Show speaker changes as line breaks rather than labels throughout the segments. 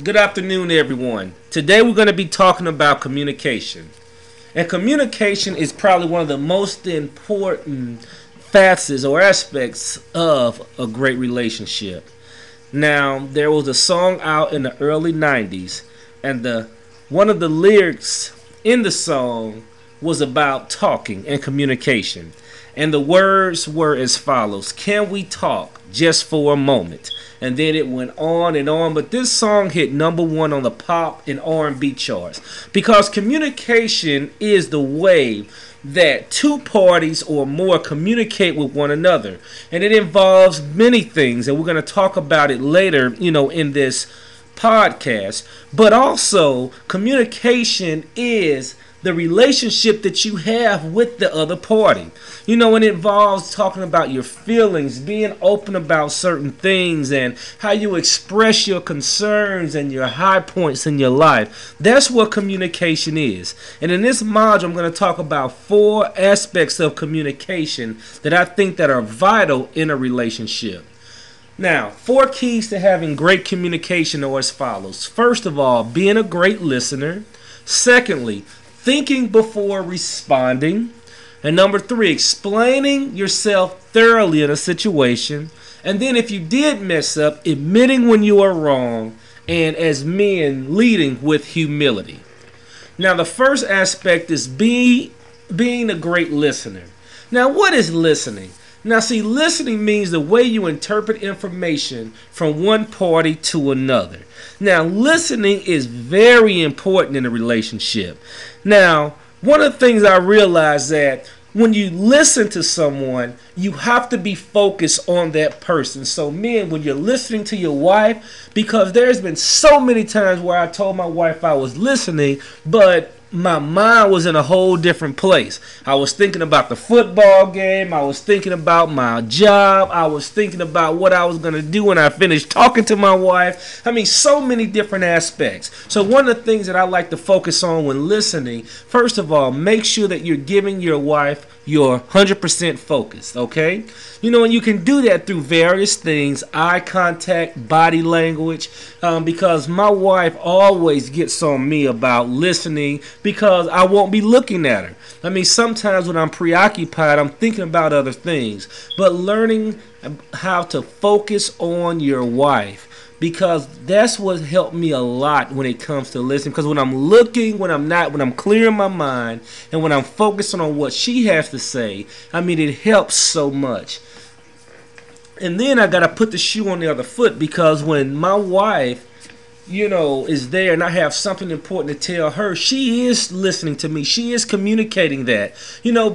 Good afternoon, everyone. Today we're going to be talking about communication. And communication is probably one of the most important facets or aspects of a great relationship. Now, there was a song out in the early 90s, and one of the lyrics in the song was about talking and communication. And the words were as follows: "Can we talk just for a moment?" And then it went on and on. But this song hit #1 on the pop and R&B charts because communication is the way that two parties or more communicate with one another. And it involves many things, and we're going to talk about it later, in this podcast. But also, communication is the relationship that you have with the other party. It involves talking about your feelings, being open about certain things, and how you express your concerns and your high points in your life. That's what communication is. And in this module, I'm going to talk about 4 aspects of communication that I think that are vital in a relationship. Now, 4 keys to having great communication are as follows. First of all, being a great listener. Secondly, thinking before responding. And number 3, explaining yourself thoroughly in a situation. And then if you did mess up, admitting when you are wrong. And as men, leading with humility. Now, the first aspect is being a great listener. Now, what is listening? Now, see, listening means the way you interpret information from one party to another. Now, listening is very important in a relationship. Now, one of the things I realized that when you listen to someone, you have to be focused on that person. So, men, when you're listening to your wife, because there's been so many times where I told my wife I was listening, but my mind was in a whole different place. I was thinking about the football game. I was thinking about my job. I was thinking about what I was going to do when I finished talking to my wife. So many different aspects. So one of the things that I like to focus on when listening, first of all, make sure that you're giving your wife your 100% focus, okay? And you can do that through various things, eye contact, body language, because my wife always gets on me about listening because I won't be looking at her. Sometimes when I'm preoccupied, I'm thinking about other things, but learning how to focus on your wife, because that's what helped me a lot when it comes to listening. Because when I'm looking, when I'm clearing my mind, and when I'm focusing on what she has to say, it helps so much. And then I got to put the shoe on the other foot, because when my wife, is there and I have something important to tell her, she is listening to me. She is communicating that,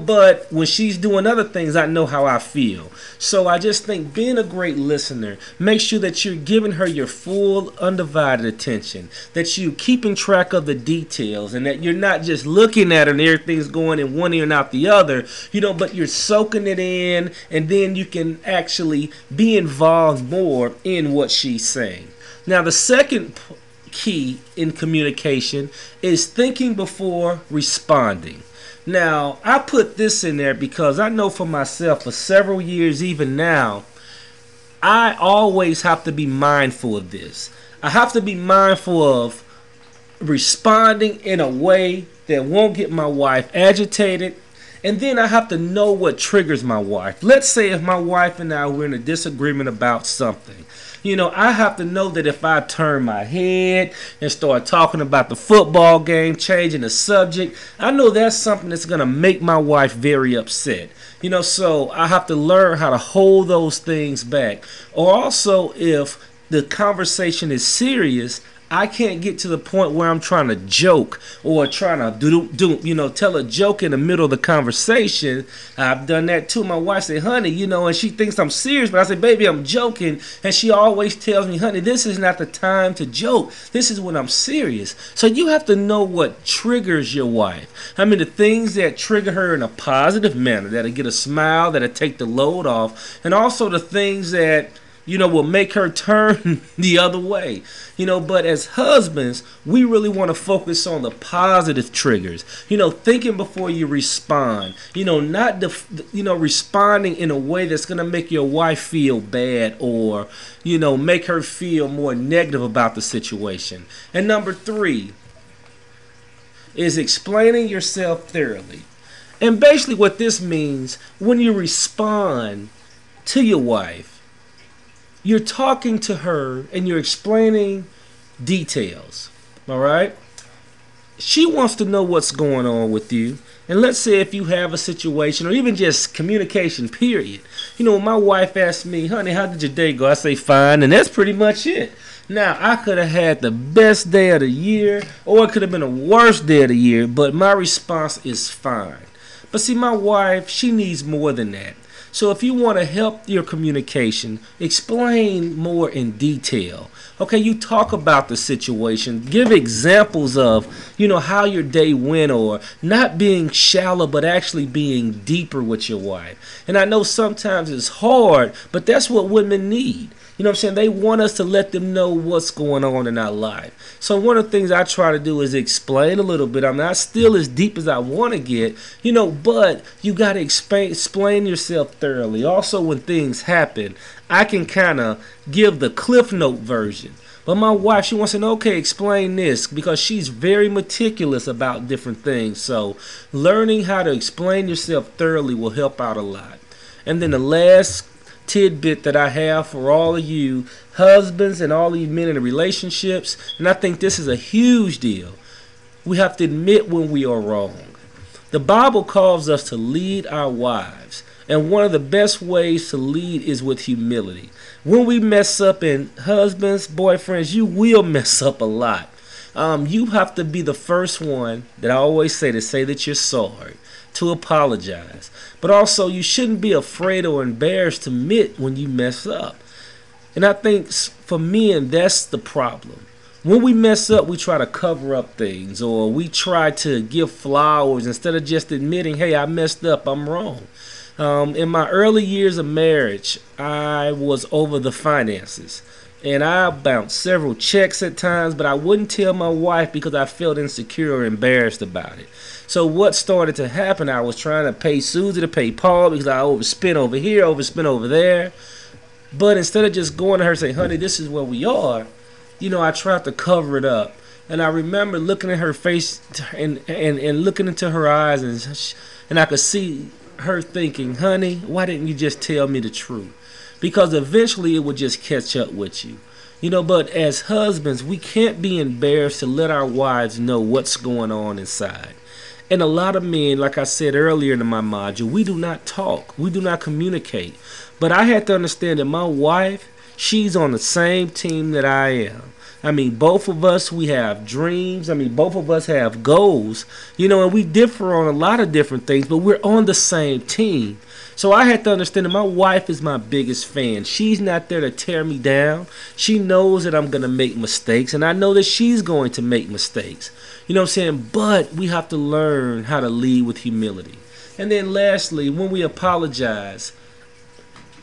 but when she's doing other things, I know how I feel. So I just think being a great listener, make sure that you're giving her your full undivided attention, that you're keeping track of the details, and that you're not just looking at her and everything's going in one ear and out the other, but you're soaking it in, and then you can actually be involved more in what she's saying. Now, the second key in communication is thinking before responding. Now, I put this in there because I know for myself for several years, even now, I always have to be mindful of this. I have to be mindful of responding in a way that won't get my wife agitated. And then I have to know what triggers my wife. Let's say if my wife and I were in a disagreement about something. I have to know that if I turn my head and start talking about the football game, changing the subject, I know that's something that's going to make my wife very upset. So I have to learn how to hold those things back. Or also, if the conversation is serious, I can't get to the point where I'm trying to joke or trying to tell a joke in the middle of the conversation. I've done that too. My wife said, "Honey," and she thinks I'm serious, but I say, "Baby, I'm joking." And she always tells me, "Honey, this is not the time to joke. This is when I'm serious." So you have to know what triggers your wife. The things that trigger her in a positive manner, that'll get a smile, that'll take the load off, and also the things that will make her turn the other way. But as husbands, we really want to focus on the positive triggers. Thinking before you respond. Not responding in a way that's going to make your wife feel bad or, make her feel more negative about the situation. And number 3 is explaining yourself thoroughly. And basically what this means, when you respond to your wife, you're talking to her and you're explaining details. All right? She wants to know what's going on with you. And let's say if you have a situation or even just communication, period. When my wife asks me, honey, how did your day go? I say, fine. And that's pretty much it. Now, I could have had the best day of the year or it could have been the worst day of the year, but my response is fine. But see, my wife, she needs more than that. So if you want to help your communication, explain more in detail. Okay, you talk about the situation. Give examples of, how your day went, or not being shallow, but actually being deeper with your wife. And I know sometimes it's hard, but that's what women need. They want us to let them know what's going on in our life. So one of the things I try to do is explain a little bit. I'm not still as deep as I want to get, but you got to explain yourself thoroughly. Also, when things happen, I can kind of give the Cliff Note version. But my wife, she wants to know, okay, explain this, because she's very meticulous about different things. So learning how to explain yourself thoroughly will help out a lot. And then the last tidbit that I have for all of you husbands and all of you men in relationships, and I think this is a huge deal. We have to admit when we are wrong. The Bible calls us to lead our wives, and one of the best ways to lead is with humility. When we mess up, and husbands, boyfriends, you will mess up a lot. You have to be the first one that I always say to say that you're sorry, to apologize. But also, you shouldn't be afraid or embarrassed to admit when you mess up. And I think for men, that's the problem. When we mess up, we try to cover up things, or we try to give flowers instead of just admitting, hey, I messed up, I'm wrong. In my early years of marriage, I was over the finances. And I bounced several checks at times, but I wouldn't tell my wife because I felt insecure or embarrassed about it. So what started to happen, I was trying to pay Susie to pay Paul because I overspent over here, overspent over there. But instead of just going to her and saying, honey, this is where we are, I tried to cover it up. And I remember looking at her face and looking into her eyes, and I could see her thinking, honey, why didn't you just tell me the truth? Because eventually it would just catch up with you. But as husbands, we can't be embarrassed to let our wives know what's going on inside. And a lot of men, like I said earlier in my module, we do not talk. We do not communicate. But I had to understand that my wife, she's on the same team that I am. Both of us, we have dreams. Both of us have goals. And we differ on a lot of different things, but we're on the same team. So I had to understand that my wife is my biggest fan. She's not there to tear me down. She knows that I'm going to make mistakes, and I know that she's going to make mistakes. But we have to learn how to lead with humility. And then lastly, when we apologize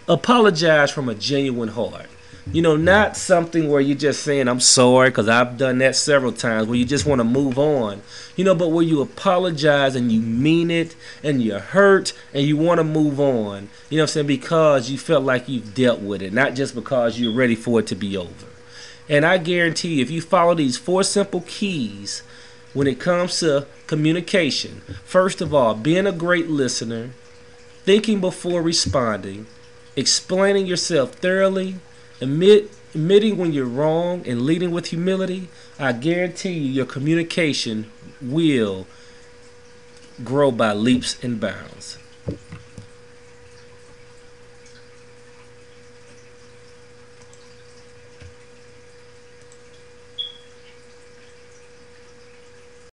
from a genuine heart. Not something where you're just saying, I'm sorry, because I've done that several times, where you just want to move on. But where you apologize and you mean it and you're hurt and you want to move on. Because you felt like you've dealt with it, not just because you're ready for it to be over. And I guarantee you, if you follow these 4 simple keys when it comes to communication, first of all, being a great listener, thinking before responding, explaining yourself thoroughly, admitting when you're wrong, and leading with humility, I guarantee you your communication will grow by leaps and bounds.